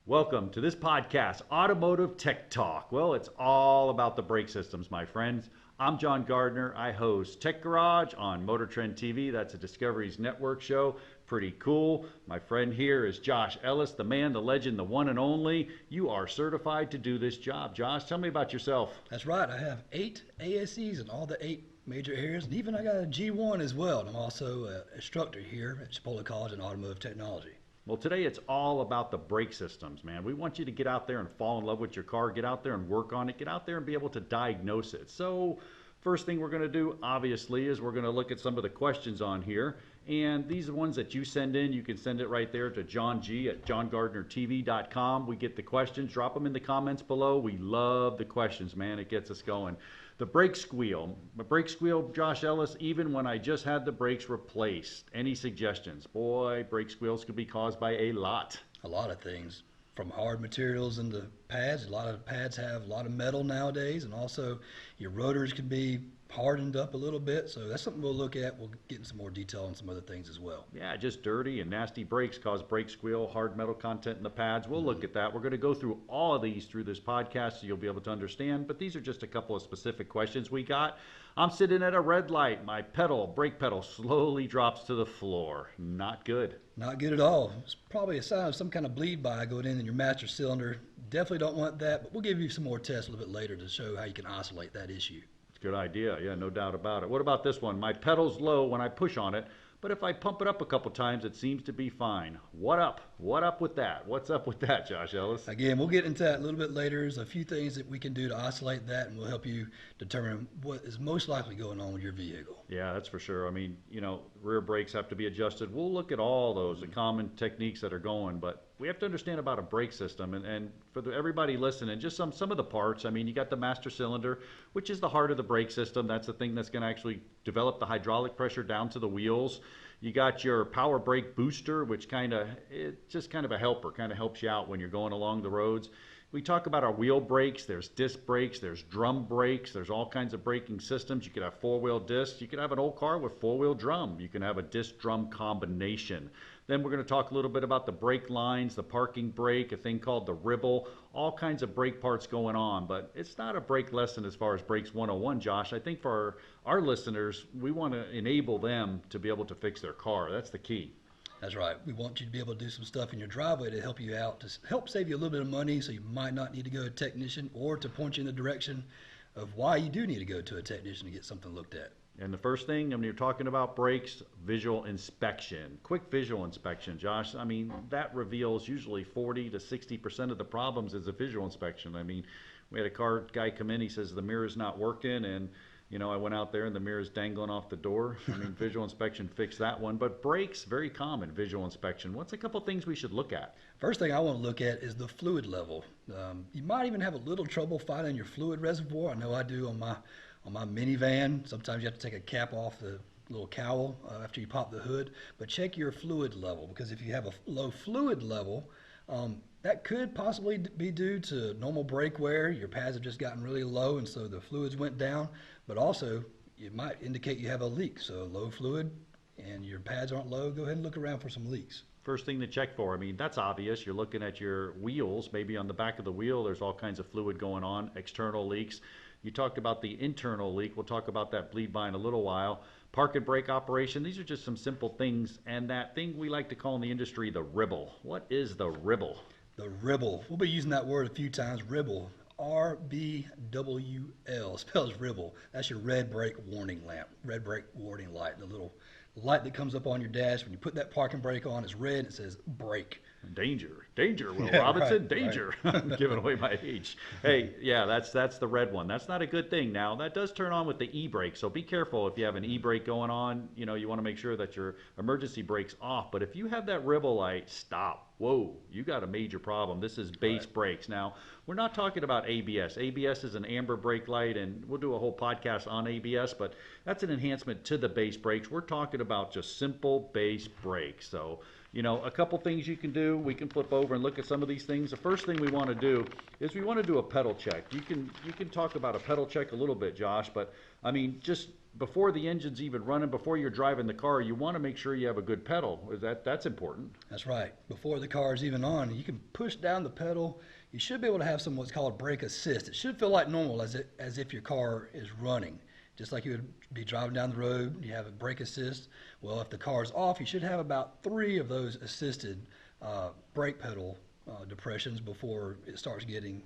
Welcome to this podcast, Automotive Tech Talk. Well, it's all about the brake systems, my friends. I'm John Gardner. I host Tech Garage on Motor Trend TV. That's a Discovery's network show. Pretty cool. My friend here is Josh Ellis, the man, the legend, the one and only. You are certified to do this job. Josh, tell me about yourself. That's right. I have 8 ASEs in all the 8 major areas, and even I got a G1 as well. And I'm also an instructor here at Chipotle College in Automotive Technology. Well, today it's all about the brake systems, man. We want you to get out there and fall in love with your car, get out there and work on it, get out there and be able to diagnose it. So first thing we're going to do, obviously, is we're going to look at some of the questions on here. And these are the ones that you send in. You can send it right there to John G at johngardnertv.com. We get the questions. Drop them in the comments below. We love the questions, man. It gets us going. The brake squeal. The brake squeal, Josh Ellis, even when I just had the brakes replaced. Any suggestions? Boy, brake squeals could be caused by a lot. A lot of things, from hard materials in the pads. A lot of pads have a lot of metal nowadays, and also your rotors can be hardened up a little bit. So that's something we'll look at. We'll get into some more detail on some other things as well. Yeah, just dirty and nasty brakes cause brake squeal, hard metal content in the pads. We'll look at that. We're going to go through all of these through this podcast so you'll be able to understand, but these are just a couple of specific questions we got. I'm sitting at a red light. My brake pedal slowly drops to the floor. Not good. Not good at all. It's probably a sign of some kind of bleed by going in your master cylinder. Definitely don't want that, but we'll give you some more tests a little bit later to show how you can isolate that issue. Good idea. Yeah, no doubt about it. What about this one? My pedal's low when I push on it, but if I pump it up a couple times, it seems to be fine. What up? What up with that? What's up with that, Josh Ellis? Again, we'll get into that a little bit later. There's a few things that we can do to isolate that, and we'll help you determine what is most likely going on with your vehicle. Yeah, that's for sure. I mean, rear brakes have to be adjusted. We'll look at all those, the common techniques that are going, but we have to understand about a brake system. And for everybody listening, just some of the parts. I mean, you got the master cylinder, which is the heart of the brake system. That's the thing that's going to actually develop the hydraulic pressure down to the wheels. You got your power brake booster, which it's just kind of a helper, kind of helps you out when you're going along the roads. We talk about our wheel brakes. There's disc brakes, there's drum brakes, there's all kinds of braking systems. You could have four-wheel discs. You could have an old car with four-wheel drum. You can have a disc-drum combination. Then we're going to talk a little bit about the brake lines, the parking brake, a thing called the ribble, all kinds of brake parts going on. But it's not a brake lesson as far as Brakes 101, Josh. I think for our listeners, we want to enable them to be able to fix their car. That's the key. That's right. We want you to be able to do some stuff in your driveway to help you out, to help save you a little bit of money so you might not need to go to a technician, or to point you in the direction of why you do need to go to a technician to get something looked at. And the first thing, when you're talking about brakes, visual inspection. Quick visual inspection, Josh. I mean, that reveals usually 40 to 60% of the problems is a visual inspection. I mean, we had a car guy come in, he says the mirror's not working, and I went out there and the mirror's dangling off the door. I mean, visual inspection fixed that one. But brakes, very common, visual inspection. What's a couple things we should look at? First thing I want to look at is the fluid level. You might even have a little trouble finding your fluid reservoir. I know I do on my minivan. Sometimes you have to take a cap off the little cowl after you pop the hood. But check your fluid level, because if you have a low fluid level, that could possibly be due to normal brake wear. Your pads have just gotten really low, and so the fluids went down. But also, it might indicate you have a leak. So low fluid and your pads aren't low, go ahead and look around for some leaks. First thing to check for, I mean, that's obvious. You're looking at your wheels. Maybe on the back of the wheel, there's all kinds of fluid going on, external leaks. You talked about the internal leak. We'll talk about that bleed by in a little while. Park and brake operation. These are just some simple things. And that thing we like to call in the industry the ribble. What is the ribble? The ribble. We'll be using that word a few times, ribble. R-B-W-L, spells ribble. That's your red brake warning lamp, red brake warning light. The little light that comes up on your dash when you put that parking brake on is red. It says brake. Danger, Will Robinson, right, danger. Right. I'm giving away my age. Hey, yeah, that's the red one. That's not a good thing. Now, that does turn on with the e-brake, so be careful if you have an e-brake going on. You want to make sure that your emergency brake's off. But if you have that ribble light, stop. Whoa, you got a major problem. This is base brakes. Now, we're not talking about ABS. ABS is an amber brake light, and we'll do a whole podcast on ABS, but that's an enhancement to the base brakes. We're talking about just simple base brakes. So You know, a couple things you can do, we can flip over and look at some of these things. The first thing we want to do is we want to do a pedal check. You can talk about a pedal check a little bit, Josh, but I mean, just before the engine's even running, before you're driving the car, you want to make sure you have a good pedal. That's important. That's right. Before the car is even on, you can push down the pedal. You should be able to have some what's called brake assist. It should feel like normal, as if your car is running. Just like you would be driving down the road, you have a brake assist. Well, if the car is off, you should have about 3 of those assisted brake pedal depressions before it starts getting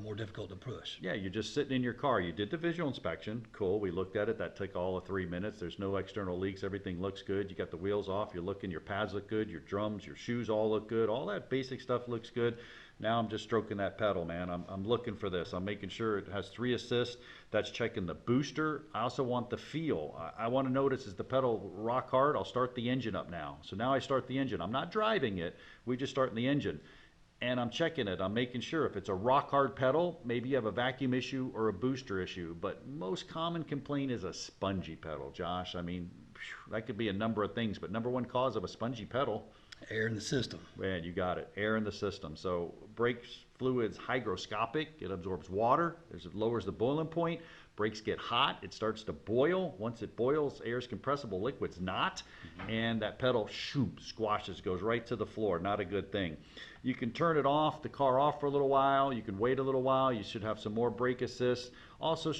more difficult to push. Yeah, you're just sitting in your car. You did the visual inspection. Cool. We looked at it. That took all of 3 minutes. There's no external leaks. Everything looks good. You got the wheels off. You're looking. Your pads look good. Your drums, your shoes all look good. All that basic stuff looks good. Now I'm just stroking that pedal, man. I'm looking for this. I'm making sure it has 3 assists. That's checking the booster. I also want the feel. I want to notice, is the pedal rock hard? I'll start the engine up now. So now I start the engine. I'm not driving it. We just starting the engine. And I'm checking it. I'm making sure if it's a rock hard pedal, maybe you have a vacuum issue or a booster issue. But most common complaint is a spongy pedal, Josh. I mean, that could be a number of things, but number one cause of a spongy pedal, Air in the system. man, you got it. Air in the system. So brake fluid's hygroscopic. It absorbs water. It lowers the boiling point. Brakes get hot. It starts to boil. Once it boils, air is compressible. Liquid's not. And that pedal squashes, goes right to the floor. Not a good thing. You can turn it off, the car off for a little while. You can wait a little while. You should have some more brake assist. Also,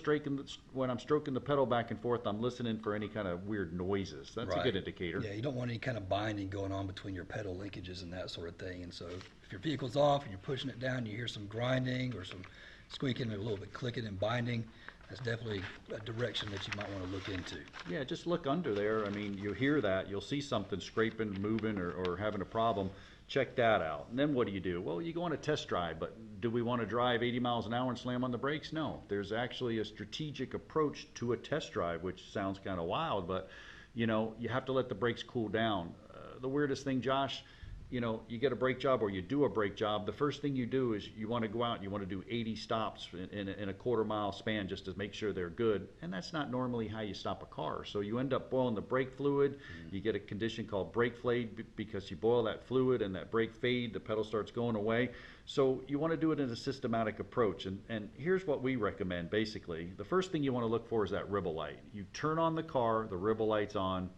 when I'm stroking the pedal back and forth, I'm listening for any kind of weird noises. That's a good indicator. Yeah, you don't want any kind of binding going on between your pedal linkages and that sort of thing. And so if your vehicle's off and you're pushing it down, you hear some grinding or some squeaking or a little bit clicking and binding, that's definitely a direction that you might want to look into. Yeah, just look under there. I mean, you hear that. You'll see something scraping, moving, or having a problem. Check that out. And then what do? Well, you go on a test drive, but do we want to drive 80 miles an hour and slam on the brakes? No. There's actually a strategic approach to a test drive, which sounds kind of wild, but you know, you have to let the brakes cool down. The weirdest thing, Josh, you know, you get a brake job or you do a brake job, the first thing you do is you want to go out and you want to do 80 stops in a quarter-mile span just to make sure they're good. And that's not normally how you stop a car. So you end up boiling the brake fluid. You get a condition called brake fade because you boil that fluid and that brake fade, the pedal starts going away. So you want to do it in a systematic approach. And here's what we recommend, basically. The first thing you want to look for is that ribble light. You turn on the car, the ribble light's on.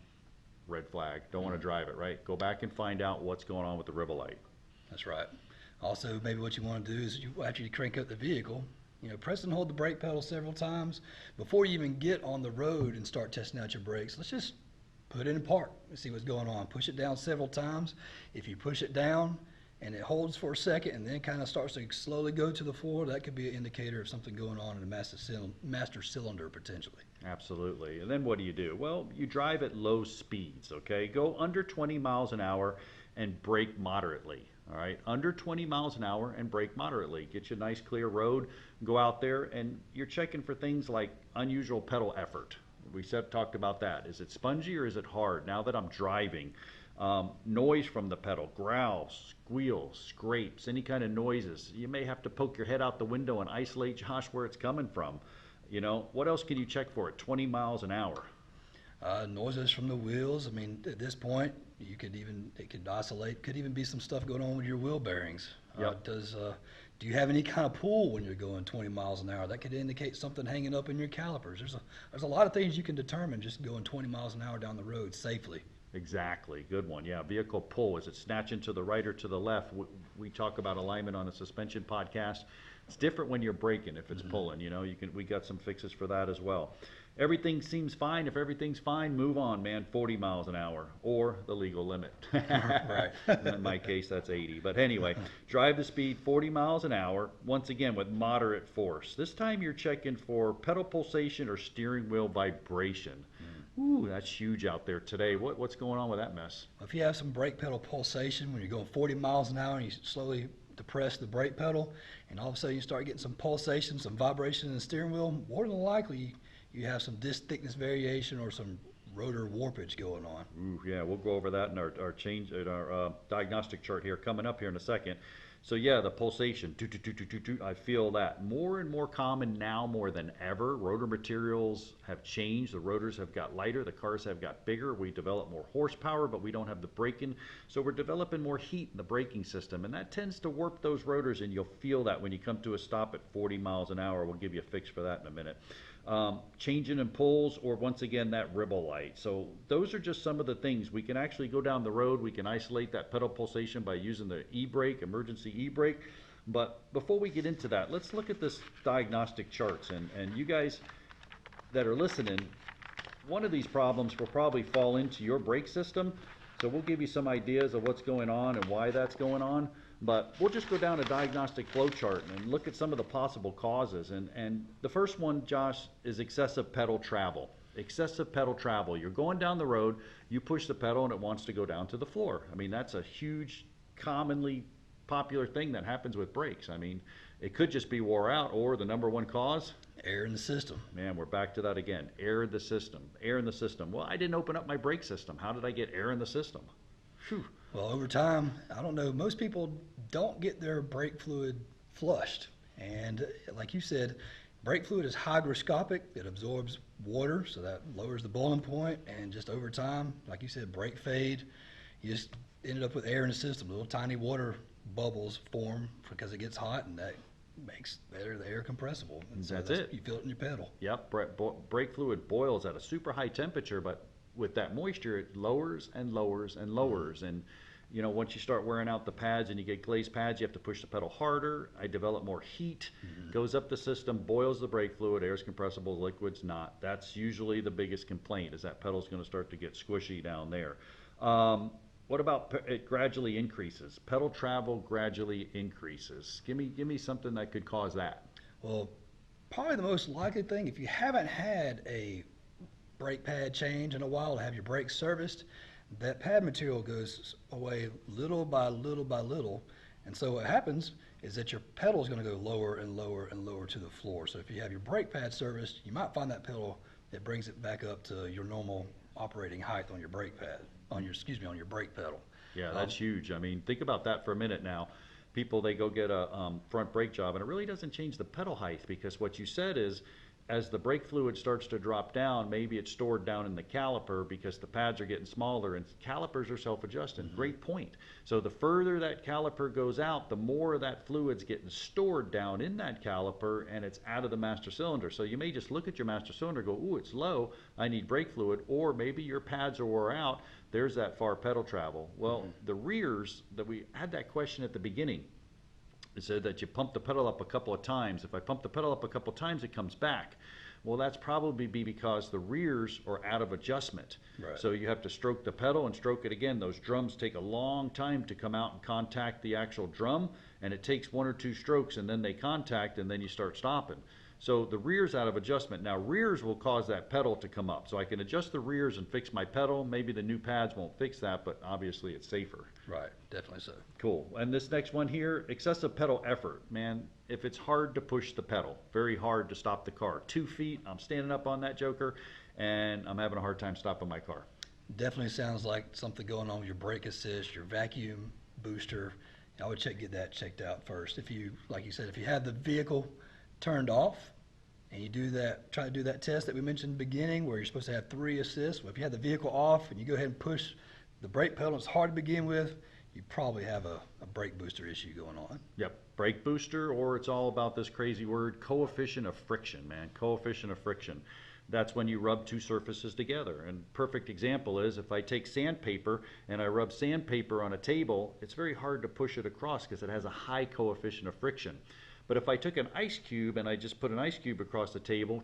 Red flag. Don't want to drive it, right? Go back and find out what's going on with the ribble light. That's right. Also, maybe what you want to do is after you crank up the vehicle, you know, press and hold the brake pedal several times before you even get on the road and start testing out your brakes. Let's just put it in park and see what's going on. Push it down several times. If you push it down and it holds for a second and then kind of starts to slowly go to the floor, that could be an indicator of something going on in the master cylinder potentially. Absolutely. And then what do? Well, you drive at low speeds, okay? Go under 20 miles an hour and brake moderately, all right? Under 20 miles an hour and brake moderately. Get you a nice clear road, go out there, and you're checking for things like unusual pedal effort. We talked about that. Is it spongy or is it hard? Now that I'm driving, noise from the pedal, growls, squeals, scrapes, any kind of noises. You may have to poke your head out the window and isolate, Josh, where it's coming from. You know, what else can you check for at 20 miles an hour? Noises from the wheels. I mean, at this point, it could oscillate. Could even be some stuff going on with your wheel bearings. Yep. Do you have any kind of pull when you're going 20 miles an hour? That could indicate something hanging up in your calipers. There's a lot of things you can determine just going 20 miles an hour down the road safely. Exactly. Good one. Yeah. Vehicle pull. Is it snatching to the right or to the left? We talk about alignment on a suspension podcast. It's different when you're braking if it's pulling, you know, we got some fixes for that as well. Everything seems fine. If everything's fine, move on, man. 40 miles an hour or the legal limit. Right. In my case, that's 80. But anyway, drive the speed 40 miles an hour, once again with moderate force. This time you're checking for pedal pulsation or steering wheel vibration. Ooh, that's huge out there today. What's going on with that mess? If you have some brake pedal pulsation when you're going 40 miles an hour and you slowly depress the brake pedal and all of a sudden you start getting some pulsation, some vibration in the steering wheel, more than likely you have some disc thickness variation or some rotor warpage going on. Ooh, yeah, we'll go over that in our diagnostic chart here coming up here in a second. So yeah, the pulsation, I feel that more and more common now more than ever. Rotor materials have changed. The rotors have got lighter. The cars have got bigger. We develop more horsepower, but we don't have the braking. So we're developing more heat in the braking system, and that tends to warp those rotors, and you'll feel that when you come to a stop at 40 miles an hour. We'll give you a fix for that in a minute. Changing in pulls, or once again that ribble light. So those are just some of the things. We can actually go down the road, we can isolate that pedal pulsation by using the e-brake, emergency e-brake. But before we get into that, let's look at this diagnostic charts, and you guys that are listening, one of these problems will probably fall into your brake system. So we'll give you some ideas of what's going on and why that's going on. But we'll just go down a diagnostic flow chart and look at some of the possible causes. And the first one, Josh, is excessive pedal travel. Excessive pedal travel. You're going down the road, you push the pedal and it wants to go down to the floor. I mean, that's a huge, commonly popular thing that happens with brakes. I mean, it could just be wore out, or the number one cause, Air in the system. man, we're back to that again. Air in the system. Air in the system. Well, I didn't open up my brake system. How did I get air in the system? Whew. Well, over time, I don't know, most people don't get their brake fluid flushed. And like you said, brake fluid is hygroscopic. It absorbs water, so that lowers the boiling point. And just over time, like you said, brake fade, you just ended up with air in the system. Little tiny water bubbles form because it gets hot, and that makes the air compressible. And so That's it. You feel it in your pedal. Yep, brake fluid boils at a super high temperature, but with that moisture, it lowers and lowers and lowers. And you know, once you start wearing out the pads and you get glazed pads, you have to push the pedal harder. I develop more heat, goes up the system, boils the brake fluid. Air's compressible, liquid's not. That's usually the biggest complaint, is that pedal's going to start to get squishy down there. What about it gradually increases? Pedal travel gradually increases. Give me something that could cause that. Well, probably the most likely thing, if you haven't had a brake pad change in a while, to have your brakes serviced, that pad material goes away little by little by little. And so what happens is that your pedal is going to go lower and lower and lower to the floor. So if you have your brake pad serviced, you might find that pedal, it brings it back up to your normal operating height on your brake pad, on your brake pedal. Yeah, that's huge. I mean, think about that for a minute now. People, they go get a front brake job, and it really doesn't change the pedal height, because what you said is, as the brake fluid starts to drop down, maybe it's stored down in the caliper because the pads are getting smaller, and calipers are self-adjusting. Great point. So the further that caliper goes out, the more of that fluid's getting stored down in that caliper, and it's out of the master cylinder. So you may just look at your master cylinder and go, ooh, it's low, I need brake fluid. Or maybe your pads are wore out, there's that far pedal travel. Well, the rears, that we had that question at the beginning. It said that you pump the pedal up a couple of times. If I pump the pedal up a couple of times, it comes back. Well, that's probably because the rears are out of adjustment. Right. So you have to stroke the pedal and stroke it again. Those drums take a long time to come out and contact the actual drum, and it takes one or two strokes, and then they contact, and then you start stopping. So the rear's out of adjustment. Now, rears will cause that pedal to come up. So I can adjust the rears and fix my pedal. Maybe the new pads won't fix that, but obviously it's safer. Right, definitely so. Cool. And this next one here, excessive pedal effort. Man, if it's hard to push the pedal, very hard to stop the car. 2 feet, I'm standing up on that joker, and I'm having a hard time stopping my car. Definitely sounds like something going on with your brake assist, your vacuum booster. I would get that checked out first. If you, like you said, if you have the vehicle turned off, and you do that, try to do that test that we mentioned in the beginning where you're supposed to have 3 assists. Well, if you have the vehicle off and you go ahead and push the brake pedal, it's hard to begin with, you probably have a brake booster issue going on. Yep, brake booster, or it's all about this crazy word, coefficient of friction, man, coefficient of friction. That's when you rub 2 surfaces together. And perfect example is if I take sandpaper and I rub sandpaper on a table, it's very hard to push it across because it has a high coefficient of friction. But if I took an ice cube and I just put an ice cube across the table,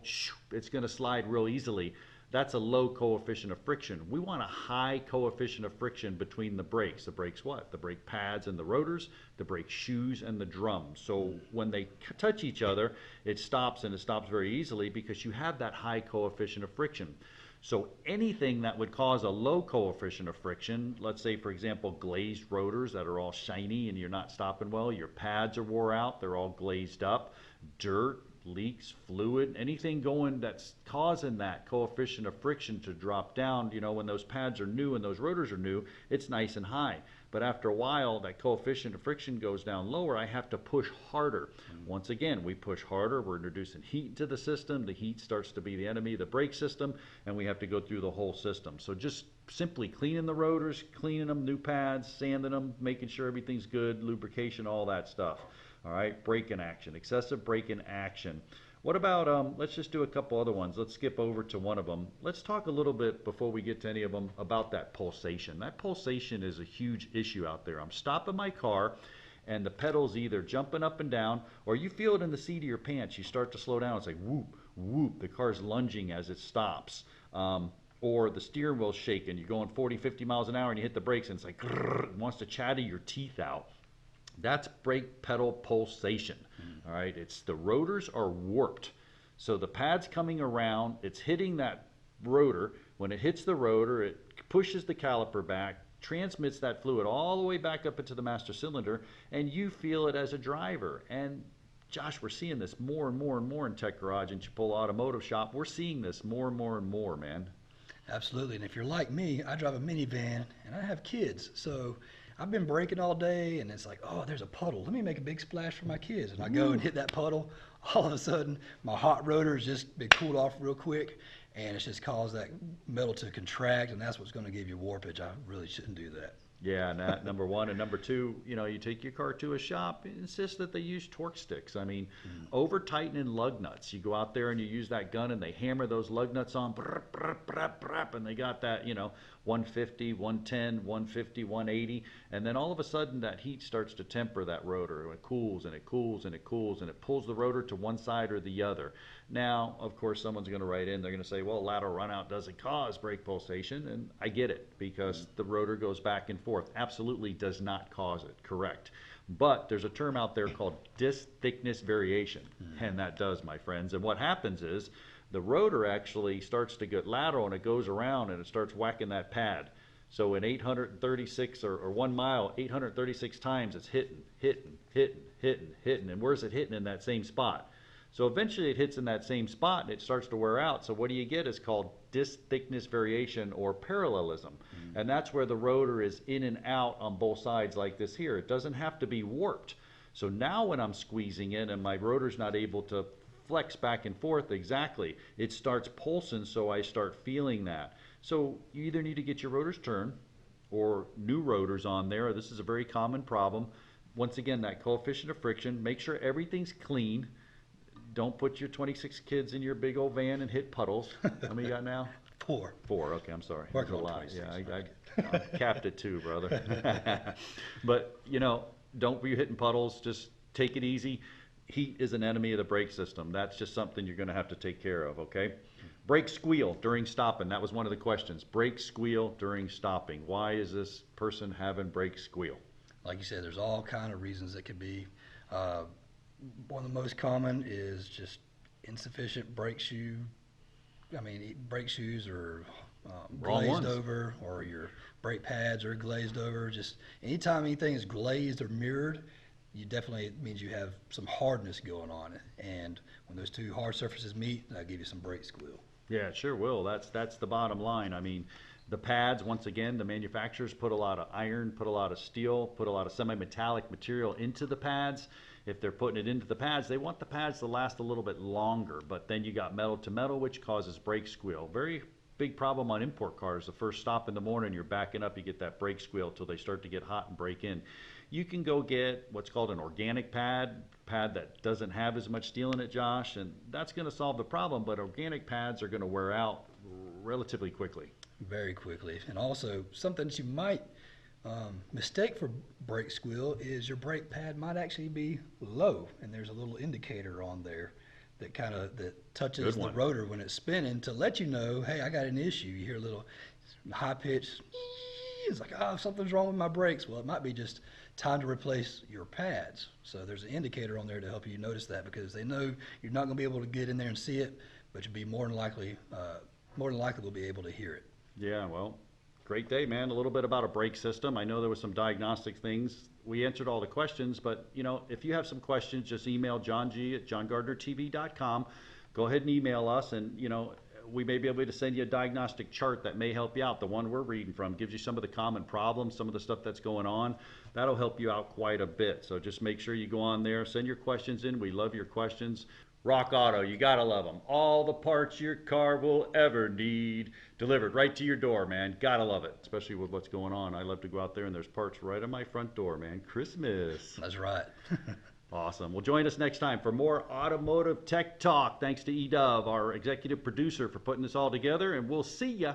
it's going to slide real easily. That's a low coefficient of friction. We want a high coefficient of friction between the brakes. The brakes what? The brake pads and the rotors, the brake shoes and the drums. So when they touch each other, it stops, and it stops very easily because you have that high coefficient of friction. So anything that would cause a low coefficient of friction, let's say, for example, glazed rotors that are all shiny and you're not stopping well, your pads are wore out, they're all glazed up, dirt, leaks, fluid, anything going that's causing that coefficient of friction to drop down. You know, when those pads are new and those rotors are new, it's nice and high. But after a while, that coefficient of friction goes down lower. I have to push harder. Once again, we push harder. We're introducing heat into the system. The heat starts to be the enemy of the brake system, and we have to go through the whole system. So just simply cleaning the rotors, cleaning them, new pads, sanding them, making sure everything's good, lubrication, all that stuff. All right, braking action, excessive braking action. What about, let's just do a couple other ones. Let's skip over to one of them. Let's talk a little bit before we get to any of them about that pulsation. That pulsation is a huge issue out there. I'm stopping my car and the pedal's either jumping up and down, or you feel it in the seat of your pants. You start to slow down. It's like whoop, whoop. The car's lunging as it stops. Or the steering wheel's shaking. You're going 40, 50 miles an hour and you hit the brakes and it's like, grrr, it wants to chatter your teeth out. That's brake pedal pulsation. All right, it's the rotors are warped. So the pad's coming around, it's hitting that rotor. When it hits the rotor, it pushes the caliper back, transmits that fluid all the way back up into the master cylinder, and you feel it as a driver. And Josh, we're seeing this more and more and more in Tech Garage and Chipola Automotive Shop. We're seeing this more and more and more, man. Absolutely. And if you're like me, I drive a minivan and I have kids. So I've been braking all day and it's like, oh, there's a puddle. Let me make a big splash for my kids. And I go and hit that puddle. All of a sudden, my hot rotor has just been cooled off real quick. And it's just caused that metal to contract. And that's what's going to give you warpage. I really shouldn't do that. Yeah, and that, number one. And number two, you know, you take your car to a shop, insist that they use torque sticks. I mean, over tightening lug nuts. You go out there and you use that gun and they hammer those lug nuts on, and they got that, you know, 150, 110, 150, 180. And then all of a sudden that heat starts to temper that rotor. It cools and it cools and it cools and it pulls the rotor to one side or the other. Now, of course, someone's going to write in, they're going to say, well, lateral runout doesn't cause brake pulsation. And I get it, because the rotor goes back and forth. Absolutely does not cause it, correct. But there's a term out there called disc thickness variation, and that does, my friends. And what happens is the rotor actually starts to get lateral and it goes around and it starts whacking that pad. So in 836 or 1 mile, 836 times it's hitting. And where's it hitting? In that same spot. So eventually it hits in that same spot and it starts to wear out. So what do you get is called disc thickness variation or parallelism. And that's where the rotor is in and out on both sides like this here. It doesn't have to be warped. So now when I'm squeezing in and my rotor's not able to flex back and forth exactly, it starts pulsing, so I start feeling that. So you either need to get your rotors turned or new rotors on there. This is a very common problem. Once again, that coefficient of friction, make sure everything's clean. Don't put your 26 kids in your big old van and hit puddles. How many you got now? Four. Okay, I'm sorry. Working That's a on lot. 26. Yeah, I capped it too, brother. But, you know, don't be hitting puddles. Just take it easy. Heat is an enemy of the brake system. That's just something you're going to have to take care of, okay? Brake squeal during stopping. That was one of the questions. Brake squeal during stopping. Why is this person having brake squeal? Like you said, there's all kind of reasons it could be. One of the most common is just insufficient brake shoe. I mean, brake shoes are glazed over, or your brake pads are glazed over. Just anytime anything is glazed or mirrored, you definitely, it means you have some hardness going on. And when those two hard surfaces meet, that'll give you some brake squeal. Yeah, it sure will. That's the bottom line. I mean, the pads, once again, the manufacturers put a lot of iron, put a lot of steel, put a lot of semi-metallic material into the pads. If they're putting it into the pads, they want the pads to last a little bit longer. But then you got metal to metal, which causes brake squeal. Very big problem on import cars. The first stop in the morning, you're backing up, you get that brake squeal till they start to get hot and break in. You can go get what's called an organic pad that doesn't have as much steel in it, Josh, and that's going to solve the problem. But organic pads are going to wear out relatively quickly. Very quickly. And also, something that you might mistake for brake squeal is your brake pad might actually be low, and there's a little indicator on there that that touches the rotor when it's spinning to let you know, hey, I got an issue. You hear a little high pitch. It's like, oh, something's wrong with my brakes. Well, it might be just time to replace your pads. So there's an indicator on there to help you notice that, because they know you're not going to be able to get in there and see it, but you'll be more than likely will be able to hear it. Yeah, well, Great day, man. A little bit about a brake system. I know there was some diagnostic things. We answered all the questions, but you know, if you have some questions, just email John G at johngardnertv.com. Go ahead and email us, and you know, we may be able to send you a diagnostic chart that may help you out. The one we're reading from gives you some of the common problems, some of the stuff that's going on. That'll help you out quite a bit. So just make sure you go on there, send your questions in. We love your questions. Rock Auto, you gotta love them. All the parts your car will ever need, delivered right to your door, man. Gotta love it, especially with what's going on. I love to go out there and there's parts right on my front door, man. Christmas. That's right. Awesome. Well, join us next time for more automotive tech talk. Thanks to E-Dove, our executive producer, for putting this all together, and we'll see ya.